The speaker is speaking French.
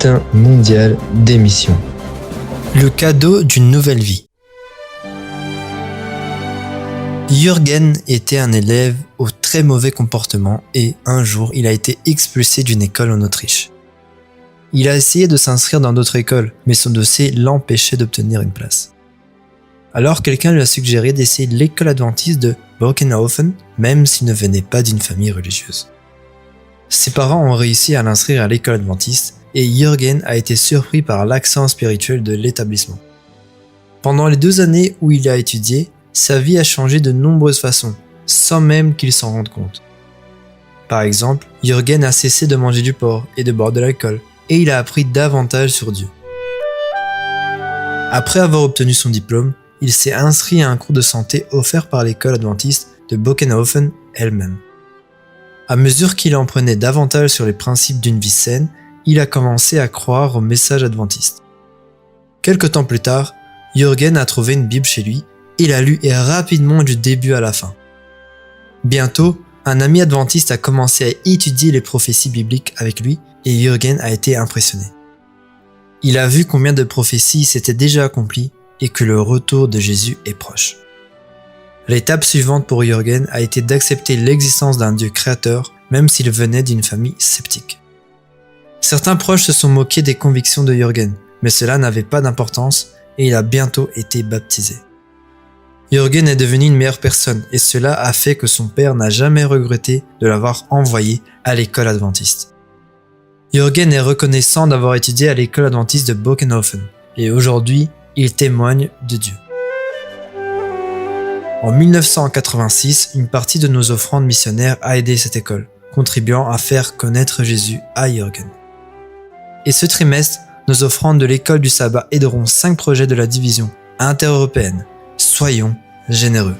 bulletin mondial d'émission. Le cadeau d'une nouvelle vie. Jürgen était un élève au très mauvais comportement et un jour il a été expulsé d'une école en Autriche. Il a essayé de s'inscrire dans d'autres écoles, mais son dossier l'empêchait d'obtenir une place. Alors quelqu'un lui a suggéré d'essayer l'école adventiste de Bockenhofen, même s'il ne venait pas d'une famille religieuse. Ses parents ont réussi à l'inscrire à l'école adventiste et Jürgen a été surpris par l'accent spirituel de l'établissement. Pendant les 2 années où il a étudié, sa vie a changé de nombreuses façons, sans même qu'il s'en rende compte. Par exemple, Jürgen a cessé de manger du porc et de boire de l'alcool, et il a appris davantage sur Dieu. Après avoir obtenu son diplôme, il s'est inscrit à un cours de santé offert par l'école adventiste de Bockenhofen elle-même. À mesure qu'il en prenait davantage sur les principes d'une vie saine, il a commencé à croire au message adventiste. Quelque temps plus tard, Jürgen a trouvé une Bible chez lui et l'a lue rapidement du début à la fin. Bientôt, un ami adventiste a commencé à étudier les prophéties bibliques avec lui et Jürgen a été impressionné. Il a vu combien de prophéties s'étaient déjà accomplies et que le retour de Jésus est proche. L'étape suivante pour Jürgen a été d'accepter l'existence d'un Dieu créateur, même s'il venait d'une famille sceptique. Certains proches se sont moqués des convictions de Jürgen, mais cela n'avait pas d'importance et il a bientôt été baptisé. Jürgen est devenu une meilleure personne et cela a fait que son père n'a jamais regretté de l'avoir envoyé à l'école adventiste. Jürgen est reconnaissant d'avoir étudié à l'école adventiste de Bockenhofen et aujourd'hui, il témoigne de Dieu. En 1986, une partie de nos offrandes missionnaires a aidé cette école, contribuant à faire connaître Jésus à Jürgen. Et ce trimestre, nos offrandes de l'école du sabbat aideront 5 projets de la division intereuropéenne. Soyons généreux.